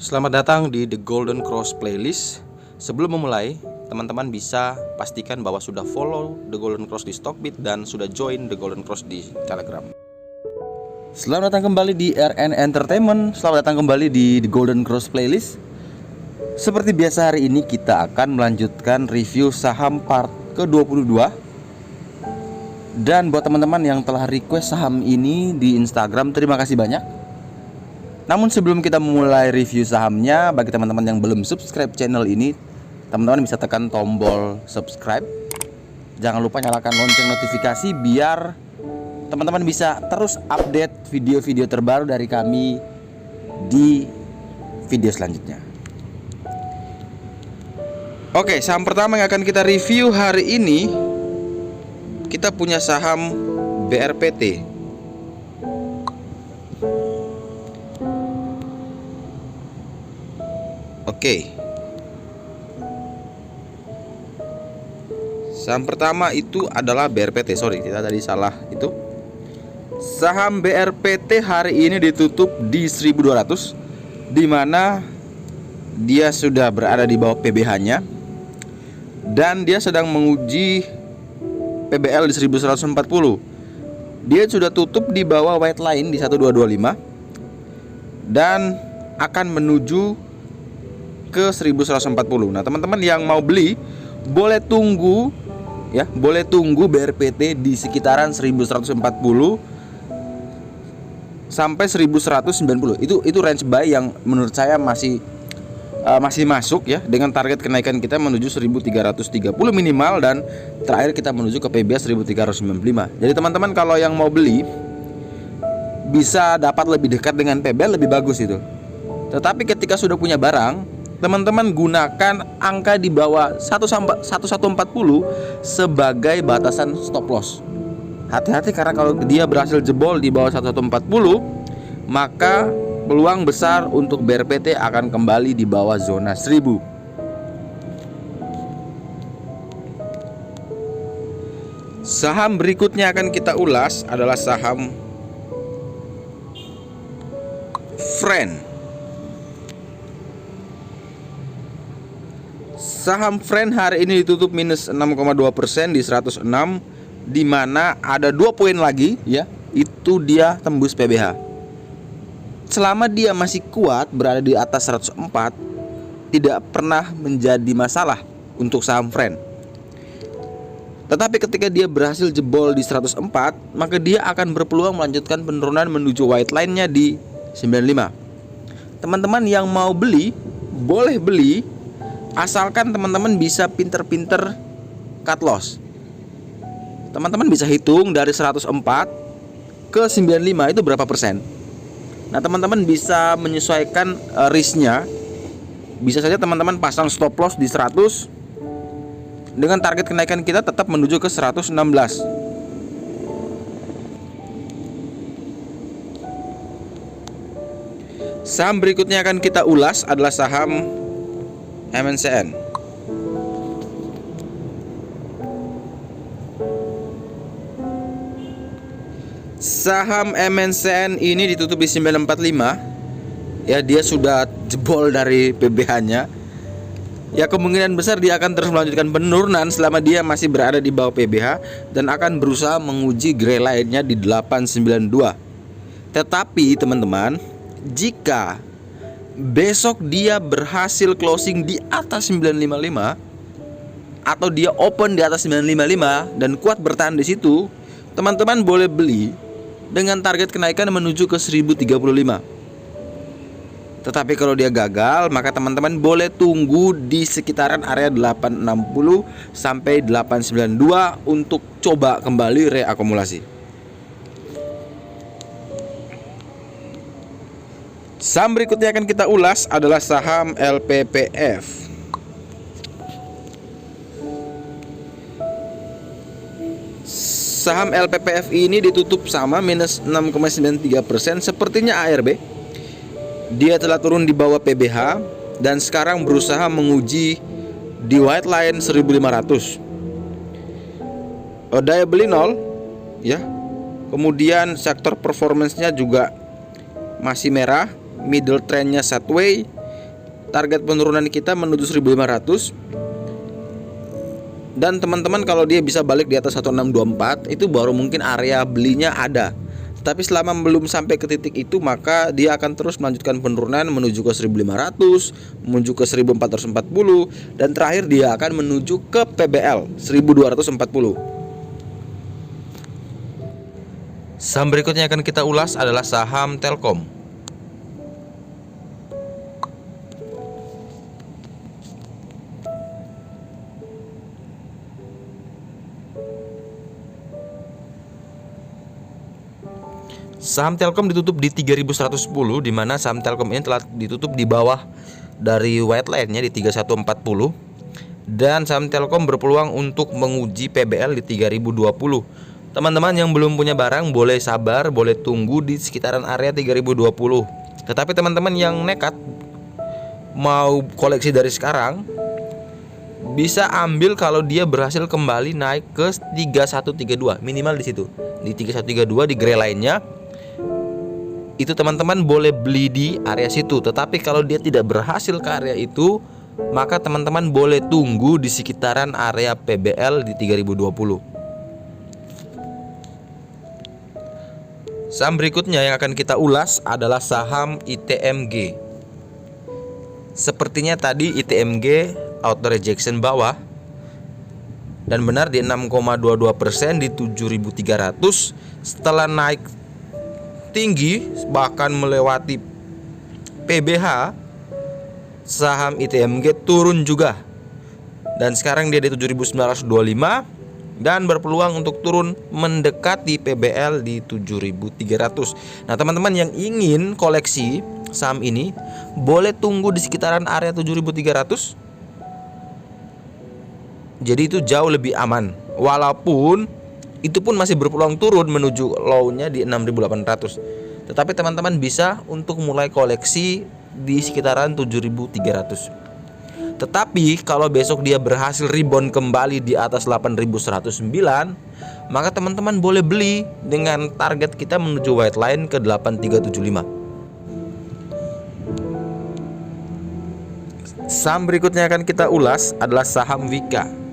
Selamat datang di The Golden Cross Playlist. Sebelum memulai, teman-teman bisa pastikan bahwa sudah follow The Golden Cross di Stockbit dan sudah join The Golden Cross di Telegram. Selamat datang kembali di RN Entertainment. Selamat datang kembali di The Golden Cross Playlist. Seperti biasa, hari ini kita akan melanjutkan review saham part ke-22. Dan buat teman-teman yang telah request saham ini di Instagram, terima kasih banyak. Namun sebelum kita memulai review sahamnya, bagi teman-teman yang belum subscribe channel ini, teman-teman bisa tekan tombol subscribe. Jangan lupa nyalakan lonceng notifikasi biar teman-teman bisa terus update video-video terbaru dari kami di video selanjutnya. Oke, saham pertama yang akan kita review hari ini, kita punya saham BRPT. Oke, saham pertama itu adalah BRPT. Sorry, kita tadi salah itu. Saham BRPT hari ini ditutup di 1200, dimana dia sudah berada di bawah PBH-nya dan dia sedang menguji PBL di 1140. Dia sudah tutup di bawah white line di 1225 dan akan menuju ke 1140. Nah, teman-teman yang mau beli boleh tunggu ya, boleh tunggu BRPT di sekitaran 1140 sampai 1190. Itu range buy yang menurut saya masih masuk ya, dengan target kenaikan kita menuju 1330 minimal dan terakhir kita menuju ke PBH 1395. Jadi teman-teman kalau yang mau beli bisa dapat lebih dekat dengan PBH, lebih bagus itu. Tetapi ketika sudah punya barang, teman-teman gunakan angka di bawah 1140 sebagai batasan stop loss. Hati-hati karena kalau dia berhasil jebol di bawah 1140, maka peluang besar untuk BRPT akan kembali di bawah zona 1000. Saham berikutnya akan kita ulas adalah saham Friend. Saham Friend hari ini ditutup minus 6,2% di 106, di mana ada 2 poin lagi ya, itu dia tembus PBH. Selama dia masih kuat berada di atas 104, tidak pernah menjadi masalah untuk saham Friend. Tetapi ketika dia berhasil jebol di 104, maka dia akan berpeluang melanjutkan penurunan menuju white line-nya di 95. Teman-teman yang mau beli boleh beli, asalkan teman-teman bisa pinter-pinter cut loss. Teman-teman bisa hitung dari 104 ke 95 itu berapa persen. Nah, teman-teman bisa menyesuaikan risknya. Bisa saja teman-teman pasang stop loss di 100 dengan target kenaikan kita tetap menuju ke 116. Saham berikutnya akan kita ulas adalah saham MNCN. Saham MNCN ini ditutup di 945. Ya, dia sudah jebol dari PBH-nya. Ya, kemungkinan besar dia akan terus melanjutkan penurunan selama dia masih berada di bawah PBH dan akan berusaha menguji gray line-nya di 892. Tetapi teman-teman, jika besok dia berhasil closing di atas 955 atau dia open di atas 955 dan kuat bertahan di situ, teman-teman boleh beli dengan target kenaikan menuju ke 1035. Tetapi kalau dia gagal, maka teman-teman boleh tunggu di sekitaran area 860 sampai 892 untuk coba kembali reakumulasi. Saham berikutnya akan kita ulas adalah saham LPPF. Saham LPPF ini ditutup sama minus 6,93%. Sepertinya ARB. Dia telah turun di bawah PBH dan sekarang berusaha menguji di white line 1500. Daya beli 0 ya. Kemudian sektor performance-nya juga masih merah, middle trendnya sideways, target penurunan kita menuju 1500. Dan teman-teman kalau dia bisa balik di atas 1624 itu baru mungkin area belinya ada. Tapi selama belum sampai ke titik itu, maka dia akan terus melanjutkan penurunan menuju ke 1500, menuju ke 1440, dan terakhir dia akan menuju ke PBL 1240. Saham berikutnya akan kita ulas adalah saham Telkom. Saham Telkom ditutup di 3110, di mana saham Telkom ini telah ditutup di bawah dari white line-nya di 3140, dan saham Telkom berpeluang untuk menguji PBL di 3020. Teman-teman yang belum punya barang boleh sabar, boleh tunggu di sekitaran area 3020. Tetapi teman-teman yang nekat mau koleksi dari sekarang bisa ambil kalau dia berhasil kembali naik ke 3132, minimal di situ. Di 3132 di gray line-nya itu teman-teman boleh beli di area situ. Tetapi kalau dia tidak berhasil ke area itu, maka teman-teman boleh tunggu di sekitaran area PBL di 3020. Saham berikutnya yang akan kita ulas adalah saham ITMG. Sepertinya tadi ITMG auto rejection bawah dan benar di 6,22% di 7.300. Setelah naik tinggi bahkan melewati PBH, saham ITMG turun juga. Dan sekarang dia di 7.925 dan berpeluang untuk turun mendekati PBL di 7.300. Nah, teman-teman yang ingin koleksi saham ini boleh tunggu di sekitaran area 7.300. Jadi itu jauh lebih aman. Walaupun itu pun masih berpeluang turun menuju low-nya di 6.800. Tetapi teman-teman bisa untuk mulai koleksi di sekitaran 7.300. Tetapi kalau besok dia berhasil rebound kembali di atas 8.109, maka teman-teman boleh beli dengan target kita menuju white line ke 8375. Saham berikutnya akan kita ulas adalah saham Wika.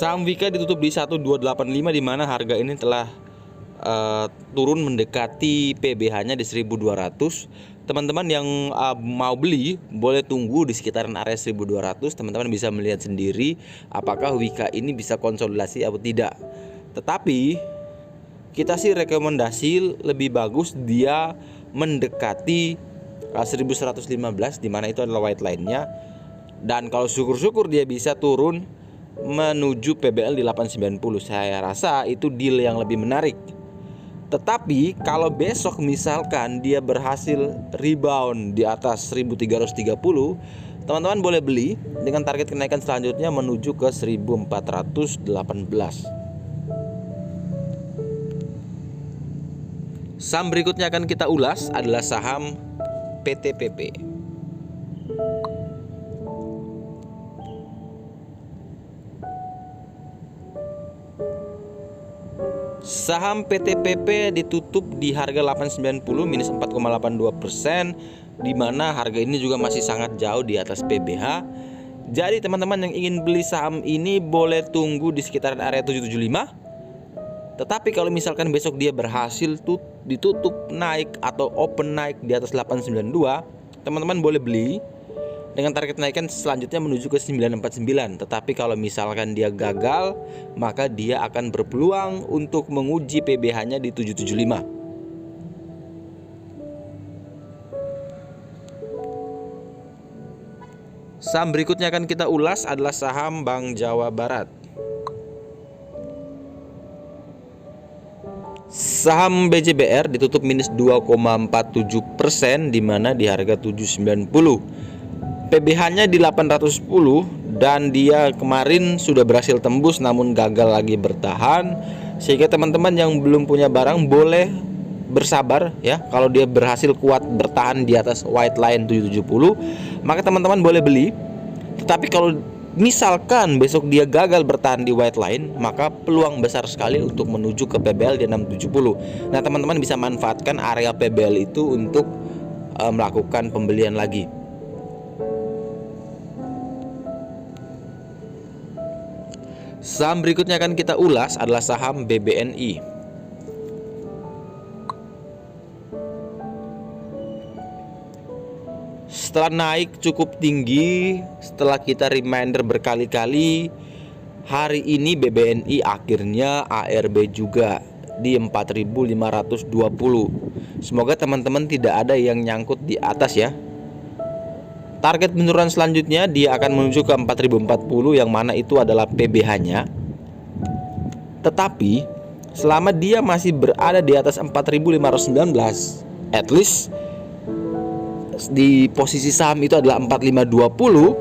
Saham Wika ditutup di 1285, di mana harga ini telah turun mendekati PBH-nya di 1200. Teman-teman yang mau beli boleh tunggu di sekitaran area 1200. Teman-teman bisa melihat sendiri apakah Wika ini bisa konsolidasi atau tidak. Tetapi kita sih rekomendasi lebih bagus dia mendekati 1115, di mana itu adalah white line-nya. Dan kalau syukur-syukur dia bisa turun menuju PBL di 890. Saya rasa itu deal yang lebih menarik. Tetapi kalau besok misalkan dia berhasil rebound di atas 1330, teman-teman boleh beli dengan target kenaikan selanjutnya menuju ke 1418. Saham berikutnya akan kita ulas adalah saham PTPP. Saham PTPP ditutup di harga 890 minus 4,82%, di mana harga ini juga masih sangat jauh di atas PBH. Jadi teman-teman yang ingin beli saham ini boleh tunggu di sekitaran area 775. Tetapi kalau misalkan besok dia berhasil ditutup naik atau open naik di atas 892, teman-teman boleh beli dengan target kenaikan selanjutnya menuju ke 949. Tetapi kalau misalkan dia gagal, maka dia akan berpeluang untuk menguji PBH-nya di 775. Saham berikutnya akan kita ulas adalah saham Bank Jawa Barat. Saham BJBR ditutup minus 2,47%, di mana di harga 790. PBH-nya di 810 dan dia kemarin sudah berhasil tembus namun gagal lagi bertahan. Sehingga teman-teman yang belum punya barang boleh bersabar ya. Kalau dia berhasil kuat bertahan di atas white line 770, maka teman-teman boleh beli. Tetapi kalau Misalkan besok dia gagal bertahan di white line, maka peluang besar sekali untuk menuju ke PBL di 670. Nah, teman-teman bisa manfaatkan area PBL itu untuk melakukan pembelian lagi. Saham berikutnya akan kita ulas adalah saham BBNI. Setelah naik cukup tinggi, setelah kita reminder berkali-kali, hari ini BBNI akhirnya ARB juga di 4.520. Semoga teman-teman tidak ada yang nyangkut di atas ya. Target penurunan selanjutnya dia akan menuju ke 4.040, yang mana itu adalah PBH-nya. Tetapi selama dia masih berada di atas 4.519, at least di posisi saham itu adalah 4.520,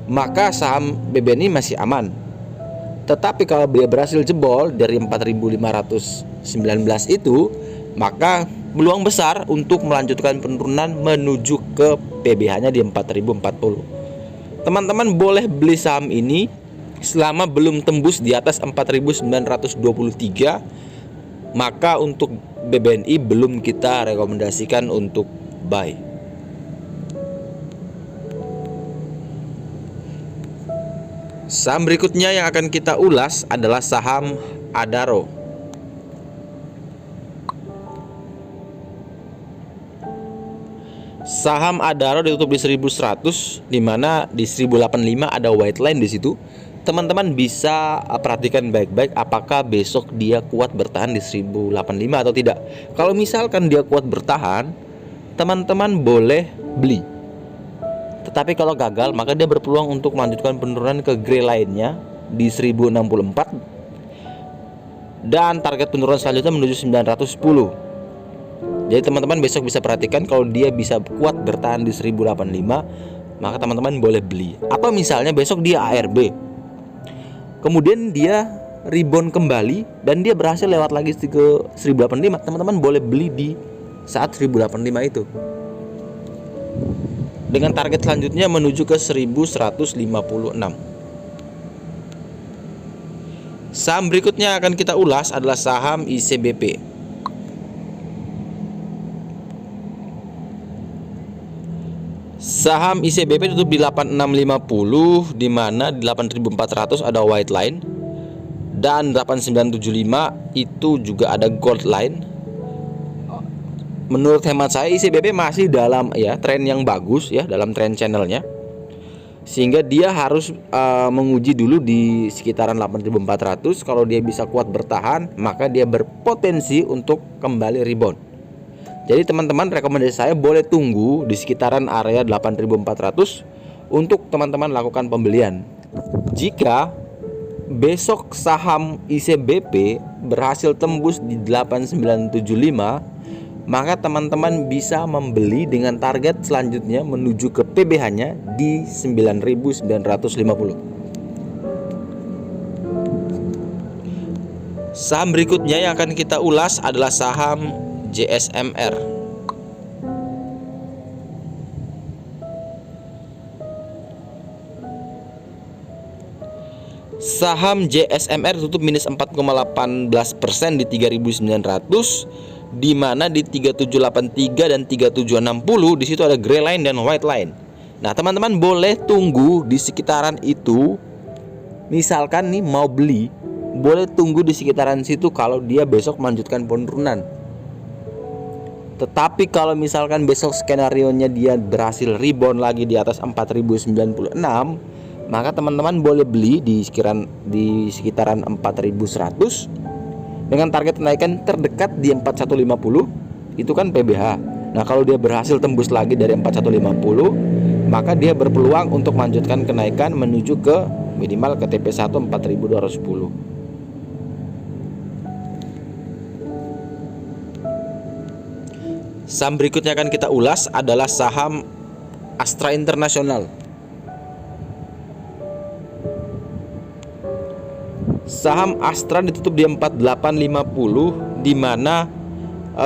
maka saham BBNI masih aman. Tetapi kalau dia berhasil jebol dari 4.519 itu, maka peluang besar untuk melanjutkan penurunan menuju ke PBH-nya di 4.040. Teman-teman boleh beli saham ini selama belum tembus di atas 4.923, maka untuk BBNI belum kita rekomendasikan untuk buy. Saham berikutnya yang akan kita ulas adalah saham Adaro. Saham Adaro ditutup di 1100, di mana di 1085 ada white line di situ. Teman-teman bisa perhatikan baik-baik apakah besok dia kuat bertahan di 1085 atau tidak. Kalau misalkan dia kuat bertahan, teman-teman boleh beli. Tetapi kalau gagal, maka dia berpeluang untuk melanjutkan penurunan ke gray line-nya di 1064, dan target penurunan selanjutnya menuju 910. Jadi teman-teman besok bisa perhatikan, kalau dia bisa kuat bertahan di 1085, maka teman-teman boleh beli. Atau misalnya besok dia ARB, kemudian dia rebound kembali dan dia berhasil lewat lagi ke 1085, teman-teman boleh beli di saat 1085 itu, dengan target selanjutnya menuju ke 1156. Saham berikutnya akan kita ulas adalah saham ICBP. Saham ICBP tutup di 8650, di mana di 8400 ada white line, dan 8975 itu juga ada gold line. Menurut hemat saya ICBP masih dalam tren yang bagus ya, dalam tren channelnya, sehingga dia harus menguji dulu di sekitaran 8400. Kalau dia bisa kuat bertahan, maka dia berpotensi untuk kembali rebound. Jadi teman-teman, rekomendasi saya boleh tunggu di sekitaran area 8400 untuk teman-teman lakukan pembelian. Jika besok saham ICBP berhasil tembus di 8975, maka teman-teman bisa membeli dengan target selanjutnya menuju ke PBH-nya di 9950. Saham berikutnya yang akan kita ulas adalah saham JSMR. Saham JSMR tutup minus 4,18% di 3.900, di mana di 3783 dan 3760 di situ ada gray line dan white line. Nah, teman-teman boleh tunggu di sekitaran itu. Misalkan nih mau beli, boleh tunggu di sekitaran situ kalau dia besok melanjutkan penurunan. Tetapi kalau misalkan besok skenarionya dia berhasil rebound lagi di atas 4096, maka teman-teman boleh beli di sekitaran 4100 dengan target kenaikan terdekat di 4150, itu kan PBH. Nah, kalau dia berhasil tembus lagi dari 4150, maka dia berpeluang untuk melanjutkan kenaikan menuju ke minimal ke TP1 4210. Saham berikutnya akan kita ulas adalah saham Astra International. Saham Astra ditutup di 4850, di mana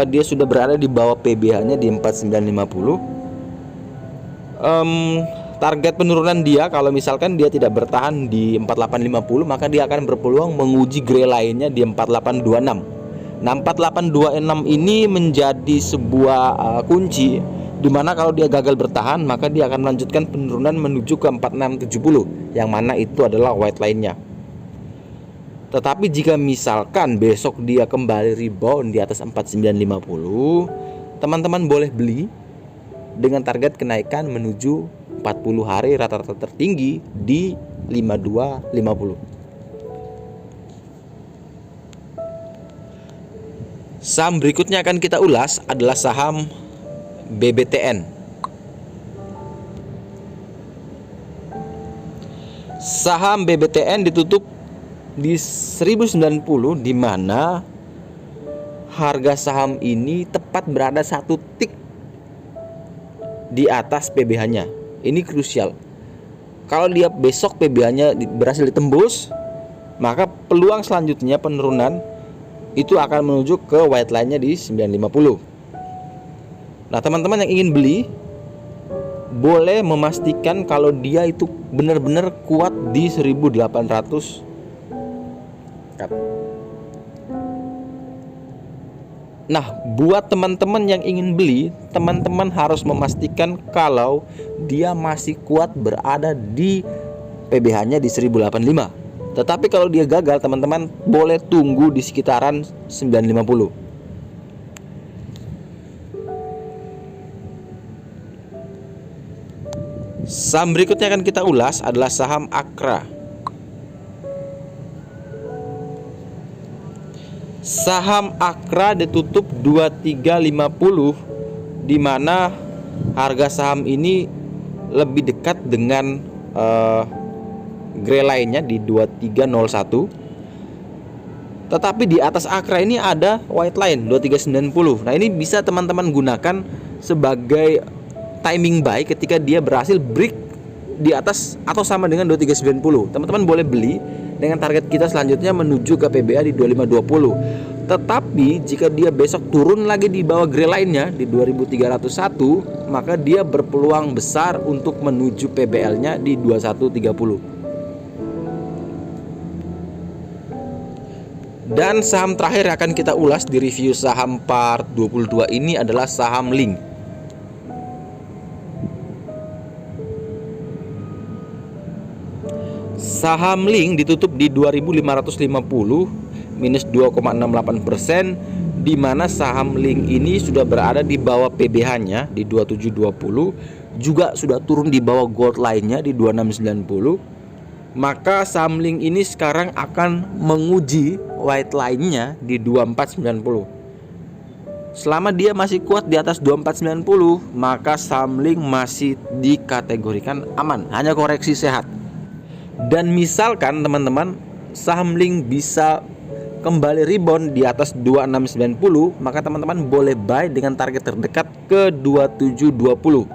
dia sudah berada di bawah PBH-nya di 4950. Target penurunan dia kalau misalkan dia tidak bertahan di 4850, maka dia akan berpeluang menguji gray lainnya di 4826. Nah, 4826 ini menjadi sebuah kunci dimana kalau dia gagal bertahan, maka dia akan melanjutkan penurunan menuju ke 4670, yang mana itu adalah white line-nya. Tetapi jika misalkan besok dia kembali rebound di atas 4950, teman-teman boleh beli dengan target kenaikan menuju 40 hari rata-rata tertinggi di 5250. Saham berikutnya akan kita ulas adalah saham BBTN. Saham BBTN ditutup di 1090, di mana harga saham ini tepat berada 1 tik di atas PBH-nya. Ini krusial. Kalau dia besok PBH-nya berhasil ditembus, maka peluang selanjutnya penurunan itu akan menuju ke white line-nya di 950. Nah, teman-teman yang ingin beli boleh memastikan kalau dia itu benar-benar kuat di 1800. Nah, buat teman-teman yang ingin beli, teman-teman harus memastikan kalau dia masih kuat berada di PBH-nya di 1085. Tetapi kalau dia gagal, teman-teman boleh tunggu di sekitaran 950. Saham berikutnya akan kita ulas adalah saham Akra. Saham Akra ditutup 2350, di mana harga saham ini lebih dekat dengan gray line-nya di 2301. Tetapi di atas Akra ini ada white line 2390. Nah, ini bisa teman-teman gunakan sebagai timing buy ketika dia berhasil break di atas atau sama dengan 2390. Teman-teman boleh beli dengan target kita selanjutnya menuju ke PBA di 2520. Tetapi jika dia besok turun lagi di bawah gray line-nya di 2301, maka dia berpeluang besar untuk menuju PBL-nya di 2130. Dan saham terakhir akan kita ulas di review saham part 22 ini adalah saham Link. Saham Link ditutup di 2550 minus 2,68%, di mana saham Link ini sudah berada di bawah PBH-nya di 2720, juga sudah turun di bawah gold line-nya di 2690. Maka saham Link ini sekarang akan menguji white line-nya di 2490. Selama dia masih kuat di atas 2490, maka saham Link masih dikategorikan aman, hanya koreksi sehat. Dan misalkan teman-teman saham Link bisa kembali rebound di atas 2690, maka teman-teman boleh buy dengan target terdekat ke 2720.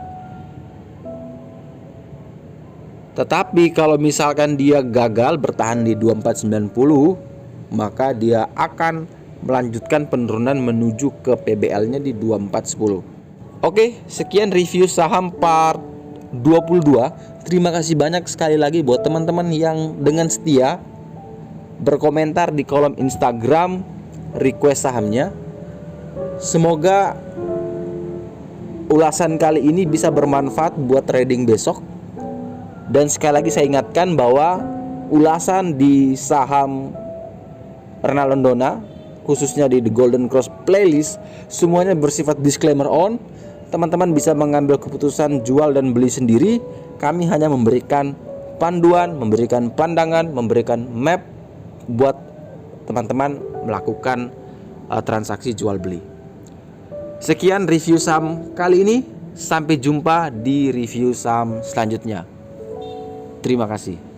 Tetapi kalau misalkan dia gagal bertahan di 2490, maka dia akan melanjutkan penurunan menuju ke PBL-nya di 2410. Oke, sekian review saham part 22. Terima kasih banyak sekali lagi buat teman-teman yang dengan setia berkomentar di kolom Instagram request sahamnya. Semoga ulasan kali ini bisa bermanfaat buat trading besok. Dan sekali lagi saya ingatkan bahwa ulasan di saham Renalendona, khususnya di The Golden Cross playlist, semuanya bersifat disclaimer on. Teman-teman bisa mengambil keputusan jual dan beli sendiri. Kami hanya memberikan panduan, memberikan pandangan, memberikan map buat teman-teman melakukan transaksi jual beli. Sekian review saham kali ini. Sampai jumpa di review saham selanjutnya. Terima kasih.